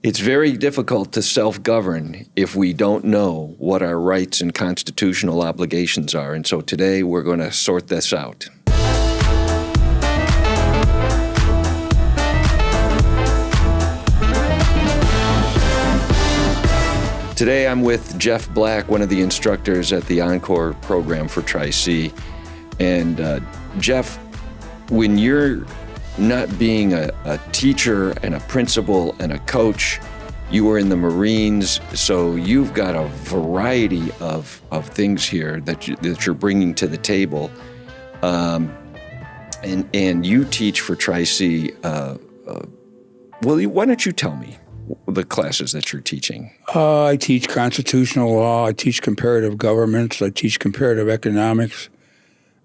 It's very difficult to self-govern if we don't know what our rights and constitutional obligations are. And so today we're going to sort this out. Today I'm with Jeff Black, one of the instructors at the Encore program for Tri-C. And Jeff, when you're not being a teacher and a principal and a coach, you were in the Marines, so you've got a variety of things here that you're bringing to the table. And you teach for Tri-C. Well, why don't you tell me the classes that you're teaching? I teach constitutional law. I teach comparative governments. I teach comparative economics.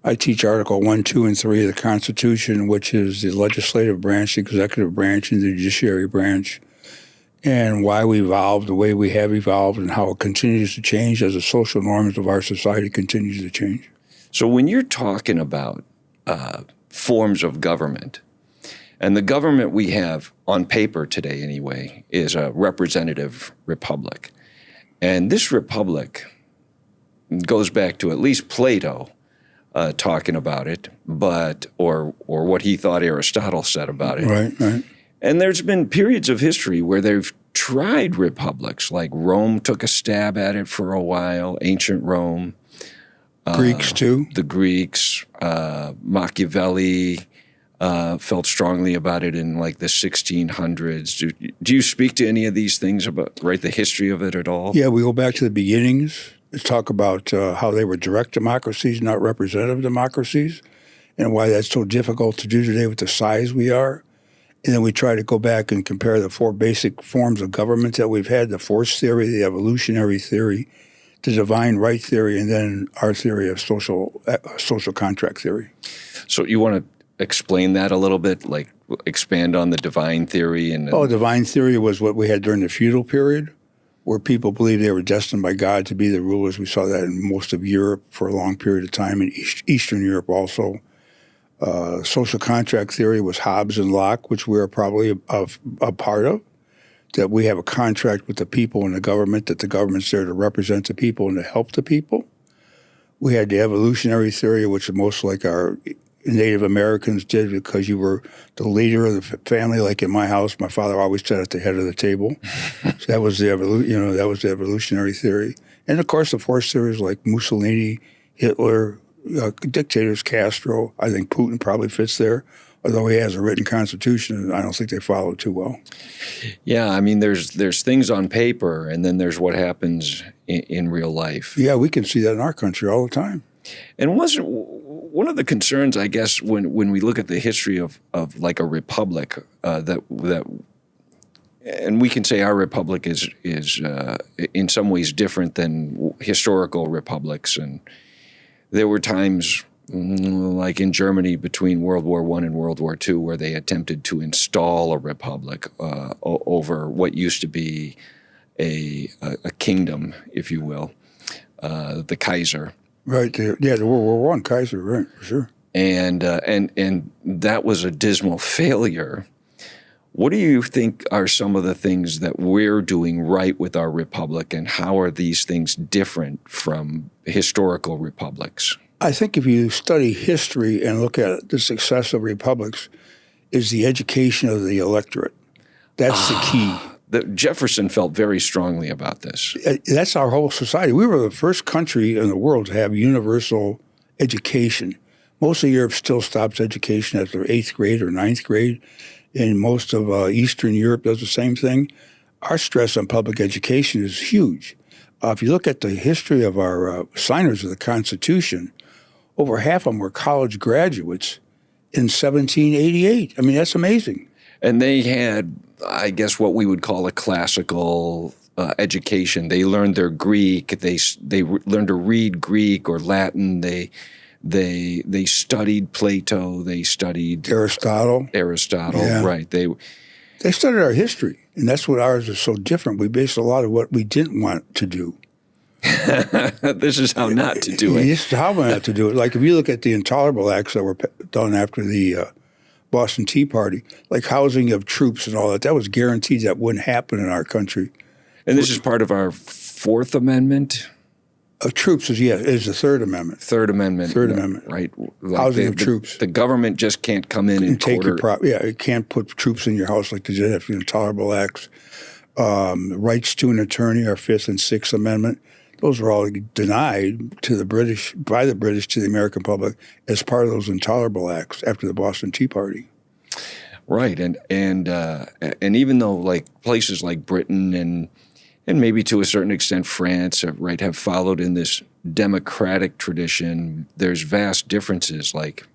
I teach Article 1, 2, and 3 of the Constitution, which is the legislative branch, the executive branch, and the judiciary branch, and why we evolved the way we have evolved and how it continues to change as the social norms of our society continues to change. So when you're talking about forms of government, and the government we have on paper today anyway is a representative republic. And this republic goes back to at least Plato talking about it, or what he thought Aristotle said about it. Right. And there's been periods of history where they've tried republics, like Rome took a stab at it for a while, ancient Rome. Greeks too. The Greeks, Machiavelli felt strongly about it in like the 1600s. Do you speak to any of these things about the history of it at all? Yeah, we go back to the beginnings. Let's talk about how they were direct democracies, not representative democracies, and why that's so difficult to do today with the size we are. And then we try to go back and compare the four basic forms of government that we've had: the force theory, the evolutionary theory, the divine right theory, and then our theory of social contract theory. So you want to explain that a little bit, like expand on the divine theory? Divine theory was what we had during the feudal period, where people believed they were destined by God to be the rulers. We saw that in most of Europe for a long period of time, in Eastern Europe also. Social contract theory was Hobbes and Locke, which we are probably a part of, that we have a contract with the people and the government, that the government's there to represent the people and to help the people. We had the evolutionary theory, which is most like our Native Americans did, because you were the leader of the family. Like in my house, my father always sat at the head of the table. So that was the evolutionary theory. And of course, the force theories like Mussolini, Hitler, dictators, Castro. I think Putin probably fits there, although he has a written constitution. I don't think they follow it too well. Yeah, I mean, there's things on paper, and then there's what happens in real life. Yeah, we can see that in our country all the time. And wasn't one of the concerns, I guess, when we look at the history of like a republic, that and we can say our republic is in some ways different than historical republics. And there were times, like in Germany between World War I and World War II, where they attempted to install a republic over what used to be a kingdom, if you will, the Kaiser. Right. The World War I Kaiser, right, for sure. And that was a dismal failure. What do you think are some of the things that we're doing right with our republic, and how are these things different from historical republics? I think if you study history and look at the success of republics, is the education of the electorate. That's the key. Jefferson felt very strongly about this. That's our whole society. We were the first country in the world to have universal education. Most of Europe still stops education after 8th grade or 9th grade, and most of Eastern Europe does the same thing. Our stress on public education is huge. If you look at the history of our signers of the Constitution, over half of them were college graduates in 1788. I mean, that's amazing. And they had, I guess, what we would call a classical education. They learned their Greek. They learned to read Greek or Latin. They studied Plato. They studied Aristotle. Yeah. Right. They studied our history, and that's what ours is so different. We based a lot of what we didn't want to do. This is how not to do it. This is how not to do it. Like if you look at the intolerable acts that were done after the Boston Tea Party, like housing of troops and all that. That was guaranteed that wouldn't happen in our country. And this is part of our Fourth Amendment? Of troops is the Third Amendment. Third Amendment. Third Amendment. Right. Like housing of troops. The government just can't come in and take your quarter. it can't put troops in your house like they did after the Intolerable Acts. Rights to an attorney, our Fifth and Sixth Amendment. Those were all denied to the British, by the British to the American public as part of those Intolerable Acts after the Boston Tea Party. Right. And even though like places like Britain and maybe to a certain extent France have followed in this democratic tradition, there's vast differences. Like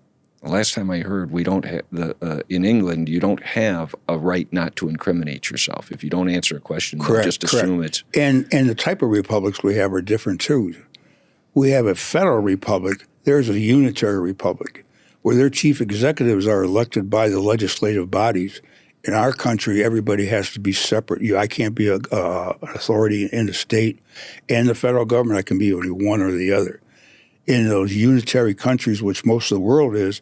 the last time I heard, we don't have in England, you don't have a right not to incriminate yourself. If you don't answer a question, they'll just assume it's... And the type of republics we have are different too. We have a federal republic. There's a unitary republic where their chief executives are elected by the legislative bodies. In our country, everybody has to be separate. I can't be an authority in the state and the federal government. I can be only one or the other. In those unitary countries, which most of the world is,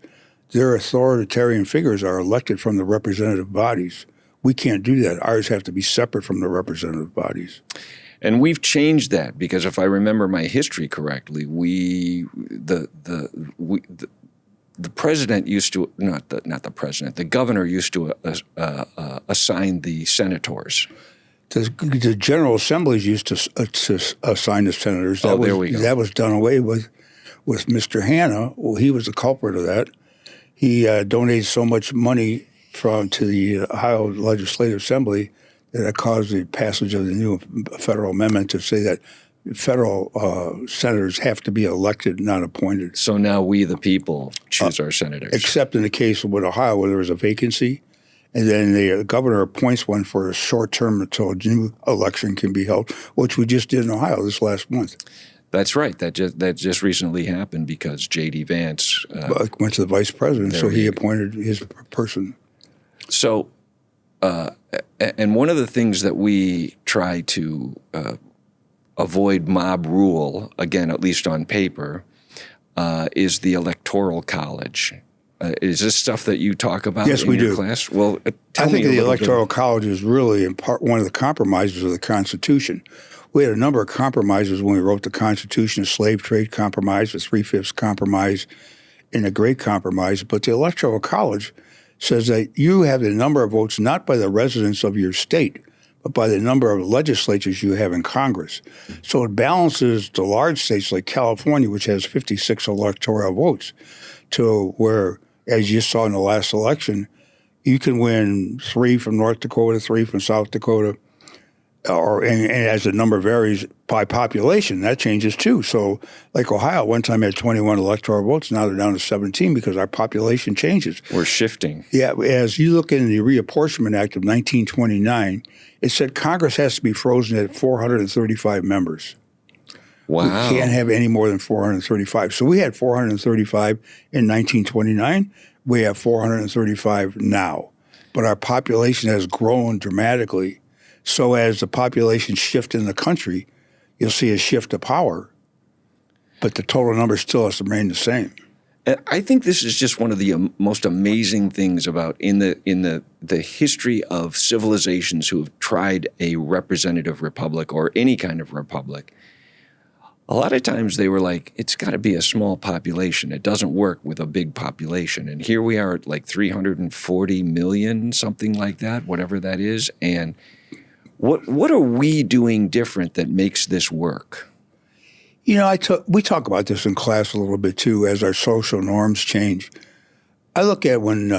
their authoritarian figures are elected from the representative bodies. We can't do that. Ours have to be separate from the representative bodies. And we've changed that because if I remember my history correctly, the president used to not the president. The governor used to assign the senators. The General Assemblies used to assign the senators. There we go. That was done away with Mr. Hanna. Well, he was the culprit of that. He donated so much money to the Ohio Legislative Assembly that it caused the passage of the new federal amendment to say that federal senators have to be elected, not appointed. So now we, the people, choose our senators. Except in the case of Ohio, where there was a vacancy, and then the governor appoints one for a short term until a new election can be held, which we just did in Ohio this last month. That's right. That just recently happened because J.D. Vance went to the vice president, so he appointed his person. So, and one of the things that we try to avoid mob rule, again, at least on paper, is the Electoral College. Is this stuff that you talk about in your class? Well, I think the Electoral College is really in part one of the compromises of the Constitution. We had a number of compromises when we wrote the Constitution, the Slave Trade Compromise, the Three-Fifths Compromise, and the Great Compromise. But the Electoral College says that you have the number of votes not by the residents of your state, but by the number of legislatures you have in Congress. So it balances the large states like California, which has 56 electoral votes, to where, as you saw in the last election, you can win 3 from North Dakota, 3 from South Dakota, and as the number varies by population, that changes too. So like Ohio, one time had 21 electoral votes, now they're down to 17 because our population changes. We're shifting. Yeah, as you look in the Reapportionment Act of 1929, it said Congress has to be frozen at 435 members. Wow. We can't have any more than 435. So we had 435 in 1929. We have 435 now. But our population has grown dramatically. So as the population shift in the country, you'll see a shift of power, but the total number still has to remain the same. I think this is just one of the most amazing things about in the history of civilizations who have tried a representative republic or any kind of republic. A lot of times they were like, it's got to be a small population. It doesn't work with a big population. And here we are at like 340 million, something like that, whatever that is. And what are we doing different that makes this work? You know, we talk about this in class a little bit too, as our social norms change. I look at when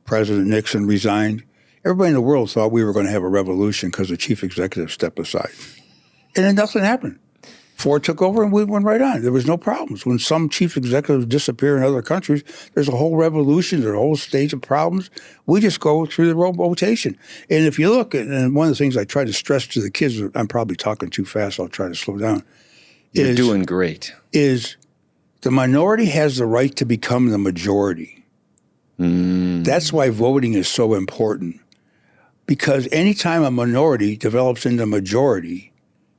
President Nixon resigned, everybody in the world thought we were going to have a revolution because the chief executive stepped aside. And then nothing happened. Ford took over and we went right on. There was no problems. When some chief executives disappear in other countries, there's a whole revolution, there's a whole stage of problems. We just go through the rotation. And if you look, and one of the things I try to stress to the kids, I'm probably talking too fast, I'll try to slow down. You're doing great. Is the minority has the right to become the majority. That's why voting is so important. Because anytime a minority develops into majority,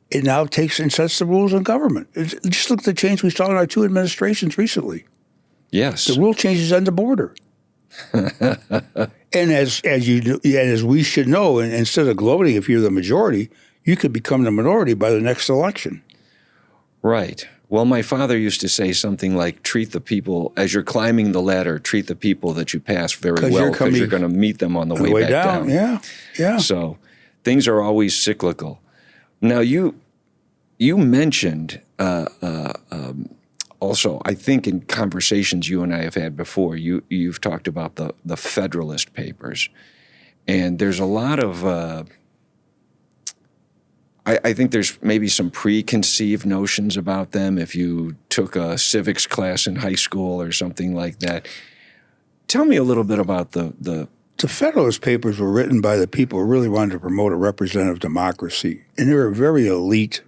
it now takes and sets the rules in government. Just look at the change we saw in our 2 administrations recently. Yes. The rule changes on the border. And as we should know, and instead of gloating, if you're the majority, you could become the minority by the next election. Right. Well, my father used to say something like, treat the people, as you're climbing the ladder, treat the people that you pass very well because you're going to meet them on the way back down. Yeah, yeah. So things are always cyclical. Now, you mentioned also, I think in conversations you and I have had before, you've talked about the Federalist Papers. And there's a lot of I think there's maybe some preconceived notions about them if you took a civics class in high school or something like that. Tell me a little bit about the Federalist Papers were written by the people who really wanted to promote a representative democracy. And they were very elite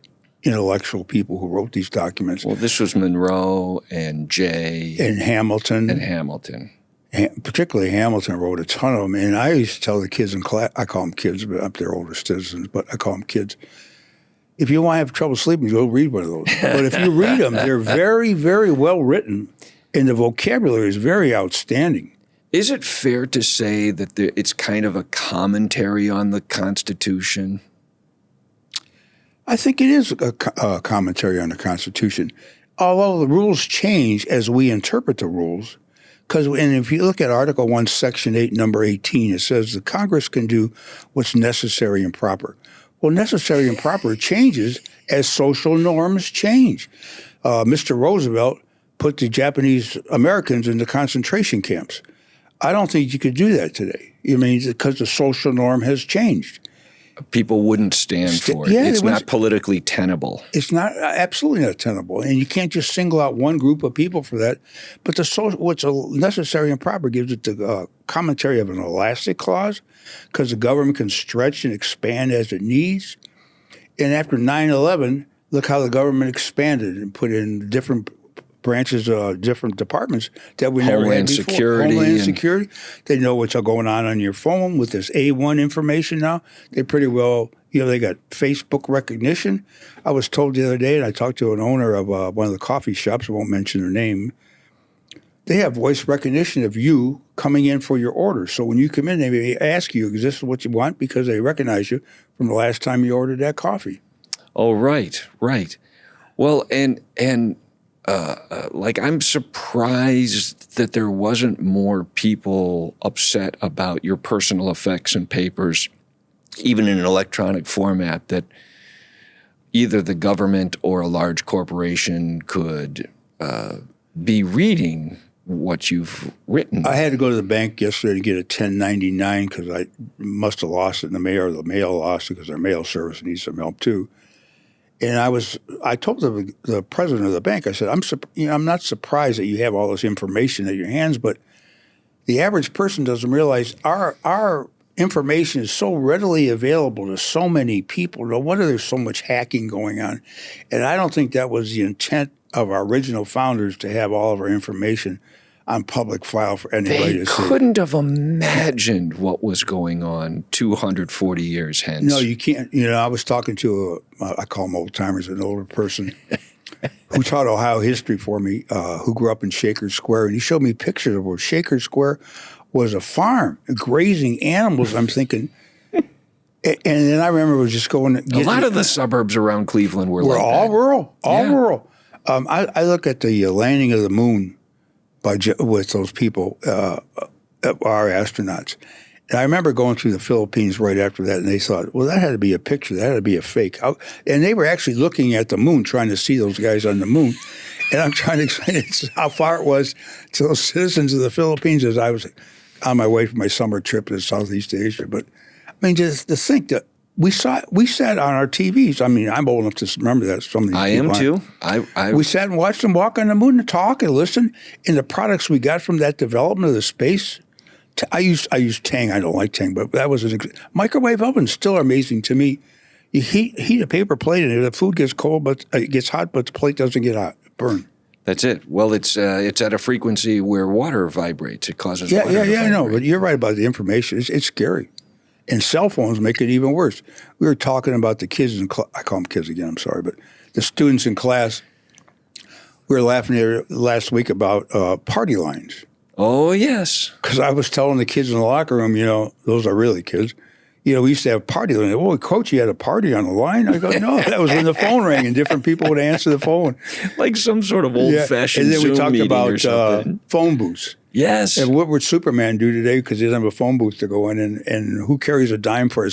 intellectual people who wrote these documents. Well, this was Monroe and Jay. And Hamilton. Particularly Hamilton wrote a ton of them. And I used to tell the kids in class, I call them kids, but they're older citizens, but I call them kids. If you want to have trouble sleeping, go read one of those. But if you read them, they're very, very well written, and the vocabulary is very outstanding. Is it fair to say that it's kind of a commentary on the Constitution? I think it is a commentary on the Constitution, although the rules change as we interpret the rules. And if you look at Article 1, Section 8, Number 18, it says the Congress can do what's necessary and proper. Well, necessary and proper changes as social norms change. Mr. Roosevelt put the Japanese Americans into concentration camps. I don't think you could do that today. I mean, because the social norm has changed. People wouldn't stand for it. It's not politically tenable. It's not absolutely not tenable, and you can't just single out one group of people for that. But what's necessary and proper gives it the commentary of an elastic clause, because the government can stretch and expand as it needs. And after 9/11, look how the government expanded and put in different branches, different departments that we never had before. Homeland Security. They know what's going on your phone with this A1 information now. They pretty well, they got Facebook recognition. I was told the other day, and I talked to an owner of one of the coffee shops, I won't mention their name, they have voice recognition of you coming in for your order. So when you come in, they may ask you, is this what you want? Because they recognize you from the last time you ordered that coffee. Oh, right. Well, and I'm surprised that there wasn't more people upset about your personal effects and papers, even in an electronic format, that either the government or a large corporation could be reading what you've written. I had to go to the bank yesterday to get a 1099 because I must have lost it in the mail, or the mail lost it because their mail service needs some help too. And I told the president of the bank, I said, I'm not surprised that you have all this information at your hands, but the average person doesn't realize our information is so readily available to so many people. No wonder there's so much hacking going on. And I don't think that was the intent of our original founders to have all of our information on public file for anybody to see. They couldn't have imagined what was going on 240 years hence. No, you can't. I was talking to I call them old timers, an older person who taught Ohio history for me, who grew up in Shaker Square, and he showed me pictures of where Shaker Square was a farm, grazing animals. I'm thinking, and then I remember it was just going. A lot of the suburbs around Cleveland were like all that. rural, rural. I look at the landing of the moon with those people, our astronauts. And I remember going through the Philippines right after that, and they thought, well, that had to be a picture. That had to be a fake. And they were actually looking at the moon, trying to see those guys on the moon. And I'm trying to explain how far it was to those citizens of the Philippines as I was on my way for my summer trip to Southeast Asia. But, I mean, just to think that we sat on our TVs. I mean, I'm old enough to remember that. Some of these I am too. We sat and watched them walk on the moon and talk and listen. And the products we got from that development of the space, I use Tang. I don't like Tang, but that was microwave ovens still are amazing to me. You heat a paper plate and the food gets cold, but it gets hot, but the plate doesn't get hot, burn. That's it. Well, it's at a frequency where water vibrates. It causes water to vibrate. I know. But you're right about the information. It's scary. And cell phones make it even worse. We were talking about the kids in class. I call them kids again, I'm sorry. But the students in class, we were laughing last week about party lines. Oh, yes. Because I was telling the kids in the locker room, those are really kids. We used to have a party. Oh, Coach, you had a party on the line? I go, no, that was when the phone rang and different people would answer the phone. Like some sort of old-fashioned And then we Zoom talked meeting about or something. phone booths. Yes. And what would Superman do today? Because he doesn't have a phone booth to go in. And who carries a dime for a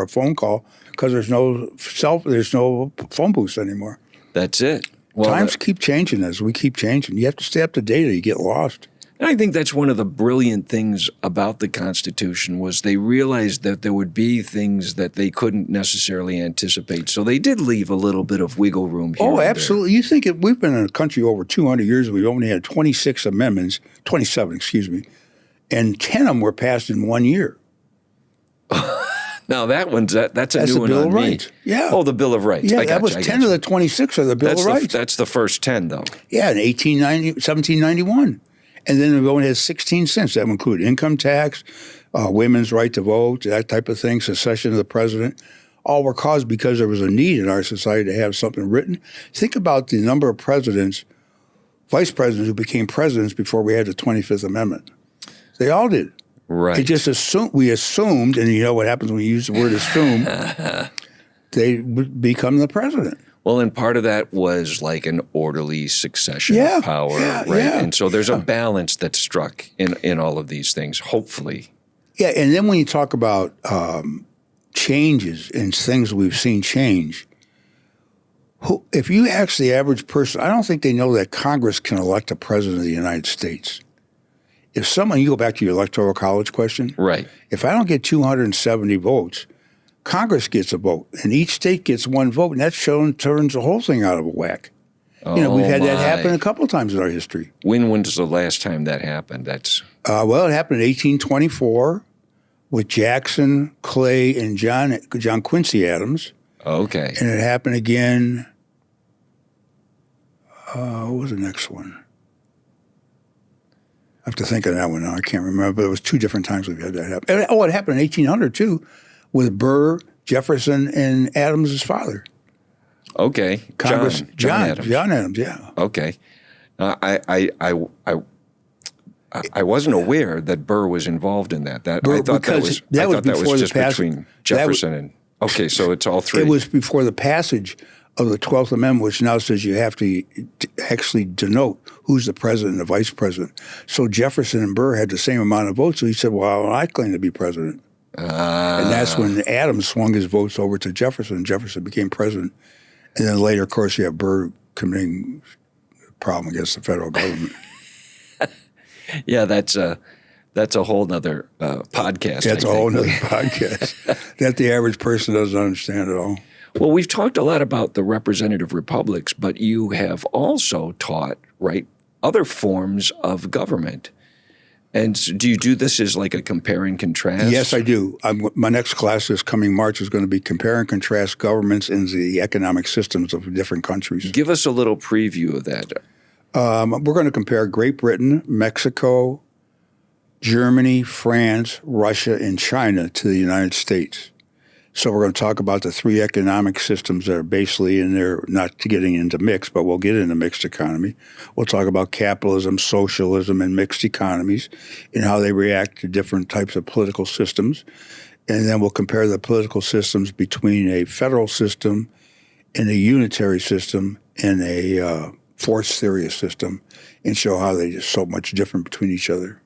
phone call? Because there's no phone booths anymore. That's it. Well, Times keep changing as we keep changing. You have to stay up to date or you get lost. And I think that's one of the brilliant things about the Constitution was they realized that there would be things that they couldn't necessarily anticipate. So they did leave a little bit of wiggle room here. Oh, absolutely. You think we've been in a country over 200 years. We've only had 27 amendments, and 10 of them were passed in 1 year. Now that's a new one Bill on of me. Rights. Yeah. Oh, the Bill of Rights. Yeah, I that was 10 of the 26 of the Bill of Rights. That's the first 10, though. Yeah, in 1791. And then we've only had 16 since. That would include income tax, women's right to vote, that type of thing, secession of the president. All were caused because there was a need in our society to have something written. Think about the number of presidents, vice presidents who became presidents before we had the 25th Amendment. They all did. Right. It just we assumed, and you know what happens when you use the word assume, they would become the president. Well, and part of that was like an orderly succession of power, right? Yeah, and so there's a balance that's struck in all of these things, hopefully. Yeah, and then when you talk about changes and things we've seen change, if you ask the average person, I don't think they know that Congress can elect a president of the United States. If someone, you go back to your electoral college question. Right. If I don't get 270 votes, Congress gets a vote, and each state gets one vote, and that turns the whole thing out of whack. We've had that happen a couple of times in our history. When was the last time that happened? That's well, it happened in 1824 with Jackson, Clay, and John Quincy Adams. Okay. And it happened again. What was the next one? I have to think of that one now. I can't remember, but it was two different times we've had that happen. And, it happened in 1800 too, with Burr, Jefferson, and Adams' father. Okay. John Adams. John Adams, yeah. Okay. I wasn't aware that Burr was involved in that. I thought that was just between Jefferson and. Okay, so it's all three. It was before the passage of the 12th Amendment, which now says you have to actually denote who's the president and the vice president. So Jefferson and Burr had the same amount of votes, so he said, well, I claim to be president. And that's when Adams swung his votes over to Jefferson. Jefferson became president. And then later, of course, you have Burr committing a problem against the federal government. Yeah, that's a whole nother podcast. That's a whole nother podcast that the average person doesn't understand at all. Well, we've talked a lot about the representative republics, but you have also taught, right, other forms of government. And so do you do this as like a compare and contrast? Yes, I do. My next class this coming March is going to be compare and contrast governments in the economic systems of different countries. Give us a little preview of that. We're going to compare Great Britain, Mexico, Germany, France, Russia, and China to the United States. So we're going to talk about the three economic systems that are basically in there, not getting into mixed, but we'll get into mixed economy. We'll talk about capitalism, socialism, and mixed economies and how they react to different types of political systems. And then we'll compare the political systems between a federal system and a unitary system and a force theory system and show how they're just so much different between each other.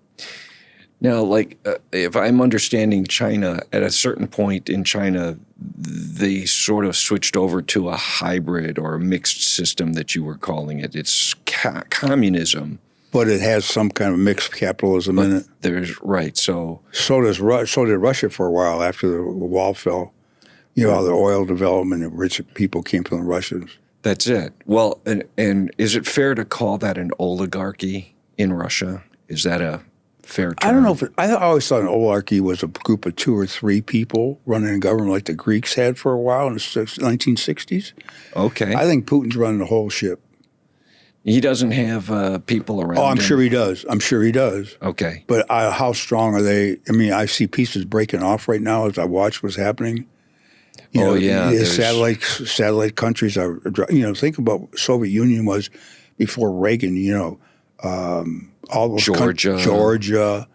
Now, like, if I'm understanding China, at a certain point in China, they sort of switched over to a hybrid or a mixed system that you were calling it. It's communism. But it has some kind of mixed capitalism in it. There's right. So did Russia for a while after the wall fell. You know, the oil development and rich people came from the Russians. That's it. Well, and is it fair to call that an oligarchy in Russia? Is that a fair term? I don't know if I always thought an oligarchy was a group of 2 or 3 people running a government like the Greeks had for a while in the 1960s. Okay. I think Putin's running the whole ship. He doesn't have people around him. I'm sure he does. Okay. But how strong are they? I mean, I see pieces breaking off right now as I watch what's happening. The satellite countries are, think about Soviet Union was before Reagan, all those Georgia,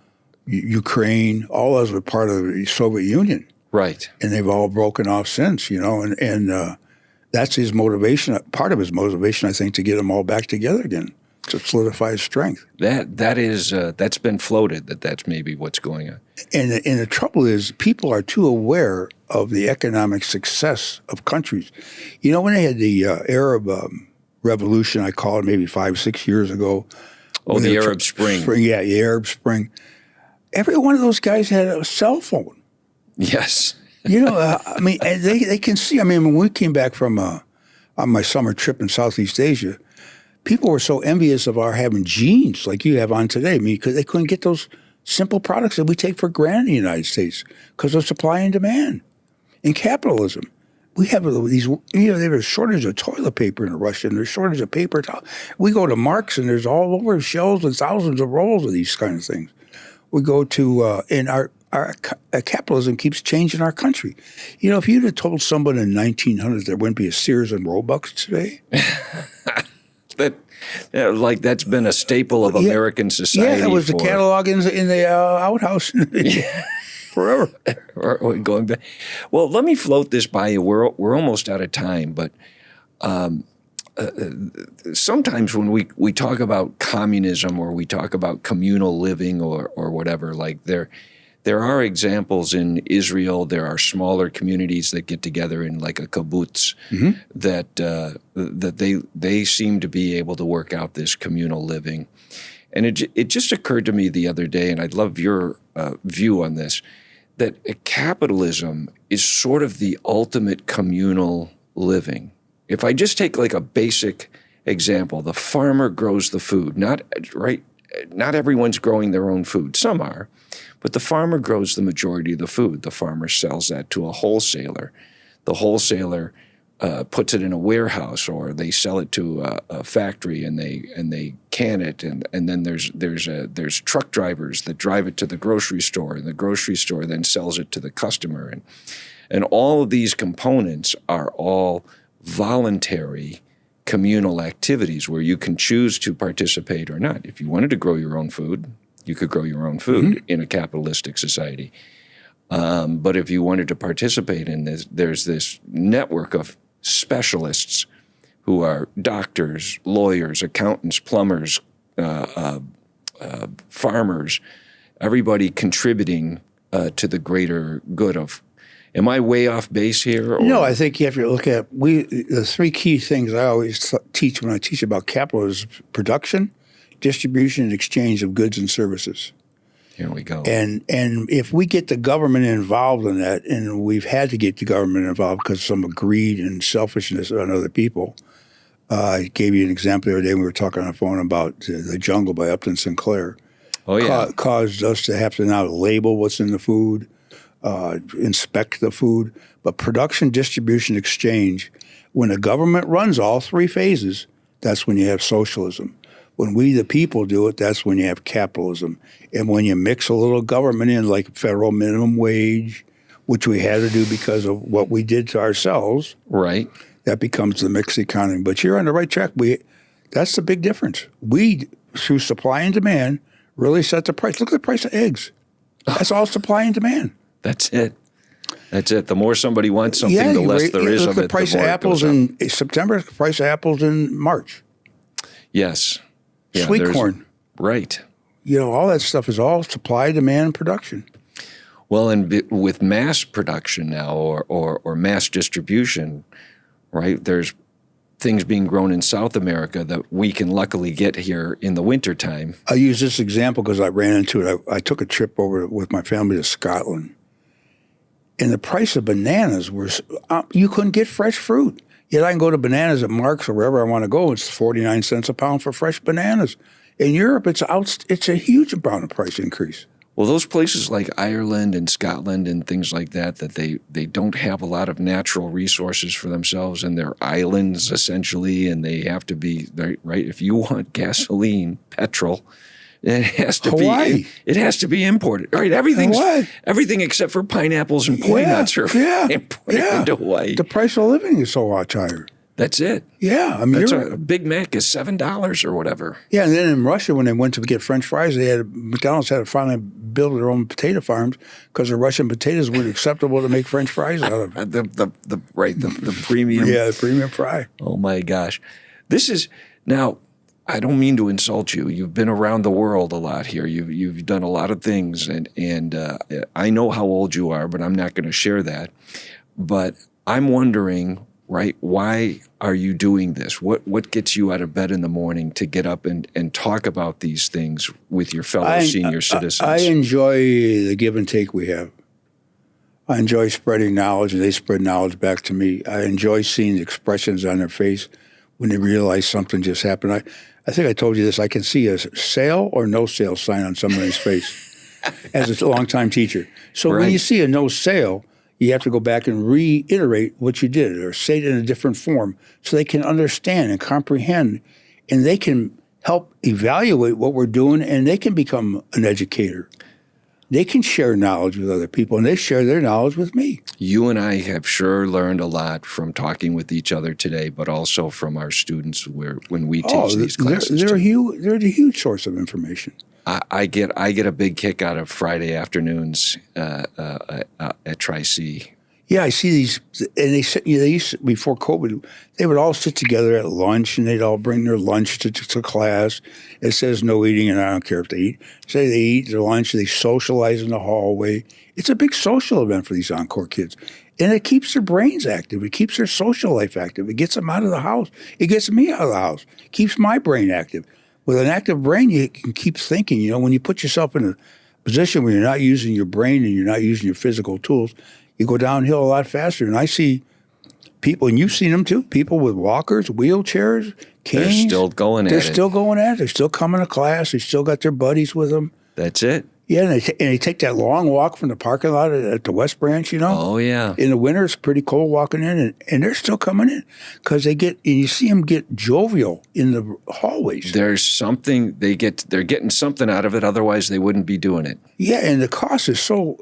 Ukraine, all those were part of the Soviet Union. right? And they've all broken off since, and that's his motivation. Part of his motivation, I think, to get them all back together again, to solidify his strength. That's been floated that's maybe what's going on. And the trouble is, people are too aware of the economic success of countries. When they had the Arab Revolution, I call it, maybe 5-6 years ago. Oh, the Arab Spring. Yeah, the Arab Spring. Every one of those guys had a cell phone. Yes. They can see. When we came back from on my summer trip in Southeast Asia, people were so envious of our having jeans like you have on today. Because they couldn't get those simple products that we take for granted in the United States because of supply and demand. In capitalism, we have these. There's a shortage of toilet paper in Russia, and there's a shortage of paper towel. We go to Marks, and there's all over shelves and thousands of rolls of these kind of things. We go to and our capitalism keeps changing our country. If you'd have told someone in 1900 there wouldn't be a Sears and Roebuck today, that's been a staple of American society. Yeah, it was the catalog in the outhouse forever. Going back. Well, let me float this by you. We're almost out of time, but sometimes when we talk about communism or we talk about communal living or whatever, like there are examples in Israel. There are smaller communities that get together in like a kibbutz that they seem to be able to work out this communal living. And it just occurred to me the other day, and I'd love your view on this, that capitalism is sort of the ultimate communal living. If I just take like a basic example, the farmer grows the food. Not everyone's growing their own food. Some are. But the farmer grows the majority of the food. The farmer sells that to a wholesaler. The wholesaler puts it in a warehouse, or they sell it to a factory, and they can it. And then there's truck drivers that drive it to the grocery store, and the grocery store then sells it to the customer. And all of these components are all voluntary communal activities where you can choose to participate or not. If you wanted to grow your own food, you could grow your own food in a capitalistic society. But if you wanted to participate in this, there's this network of specialists who are doctors, lawyers, accountants, plumbers, farmers, everybody contributing to the greater good of. Am I way off base here? Or? No, I think you have to look at the three key things I always teach when I teach about capitalism: production, distribution, and exchange of goods and services. Here we go. And if we get the government involved in that, and we've had to get the government involved because of some greed and selfishness on other people. I gave you an example the other day when we were talking on the phone about The Jungle by Upton Sinclair. Oh, yeah. Caused us to have to now label what's in the food, inspect the food. But production, distribution, exchange, when the government runs all three phases, that's when you have socialism. When we, the people, do it, that's when you have capitalism. And when you mix a little government in, like federal minimum wage, which we had to do because of what we did to ourselves, right? That becomes the mixed economy. But you're on the right track. That's the big difference. We, through supply and demand, really set the price. Look at the price of eggs. That's all supply and demand. That's it. That's it. The more somebody wants something, the less there is of it. The price of apples in September, the price of apples in March. Yes. Yeah, sweet corn. Right. All that stuff is all supply, demand, production. Well, and with mass production now or mass distribution, right, there's things being grown in South America that we can luckily get here in the wintertime. I use this example because I ran into it. I took a trip over with my family to Scotland, and the price of bananas was you couldn't get fresh fruit. Yet I can go to bananas at Mark's or wherever I want to go. It's 49 cents a pound for fresh bananas. In Europe, it's a huge amount of price increase. Well, those places like Ireland and Scotland and things like that they don't have a lot of natural resources for themselves, and they're islands essentially, and they have to be right. If you want gasoline, petrol, it has to Hawaii. It has to be imported. Right? Everything except for pineapples and pine nuts are imported into Hawaii. The price of living is so much higher. That's it. Yeah, I mean, That's a Big Mac is $7 or whatever. yeah. And then in Russia, when they went to get French fries, McDonald's had to finally build their own potato farms because the Russian potatoes weren't acceptable to make French fries out of. The premium. Yeah, the premium fry. Oh my gosh, this is now. I don't mean to insult you. You've been around the world a lot here. You've done a lot of things, and I know how old you are, but I'm not going to share that. But I'm wondering, right? Why are you doing this? What gets you out of bed in the morning to get up and talk about these things with your fellow senior citizens? I enjoy the give and take we have. I enjoy spreading knowledge, and they spread knowledge back to me. I enjoy seeing the expressions on their face when they realize something just happened. I think I told you this. I can see a sale or no sale sign on somebody's face as a longtime teacher. So when you see a no sale, you have to go back and reiterate what you did or say it in a different form so they can understand and comprehend, and they can help evaluate what we're doing, and they can become an educator. They can share knowledge with other people, and they share their knowledge with me. You and I have sure learned a lot from talking with each other today, but also from our students when we teach these classes. They're a huge source of information. I get a big kick out of Friday afternoons at Tri-C. Yeah, I see these, and they used before COVID, they would all sit together at lunch, and they'd all bring their lunch to class. It says no eating, and I don't care if they eat. Say they eat their lunch, they socialize in the hallway. It's a big social event for these Encore kids, and it keeps their brains active. It keeps their social life active. It gets them out of the house. It gets me out of the house. It keeps my brain active. With an active brain, you can keep thinking. You know, when you put yourself in a position where you're not using your brain and you're not using your physical tools, you go downhill a lot faster. And I see people, and you've seen them too, people with walkers, wheelchairs, canes. They're still going at it. They're still going at it. They're still coming to class. They still got their buddies with them. That's it. Yeah, and they take that long walk from the parking lot at the West Branch, you know? Oh, yeah. In the winter, it's pretty cold walking in, and they're still coming in because and you see them get jovial in the hallways. There's something, they're getting something out of it, otherwise they wouldn't be doing it. Yeah, and the cost is so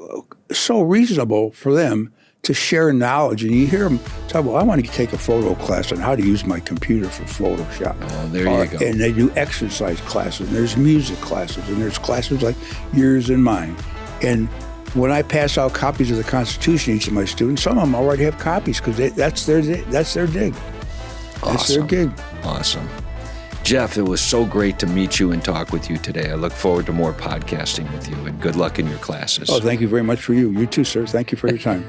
reasonable for them to share knowledge. And you hear them talk, well, I want to take a photo class on how to use my computer for Photoshop. Oh, there you go. And they do exercise classes, and there's music classes, and there's classes like yours and mine. And when I pass out copies of the Constitution to each of my students, some of them already have copies because that's their dig. That's their gig. Awesome. Jeff, it was so great to meet you and talk with you today. I look forward to more podcasting with you, and good luck in your classes. Oh, thank you very much for you. You too, sir. Thank you for your time.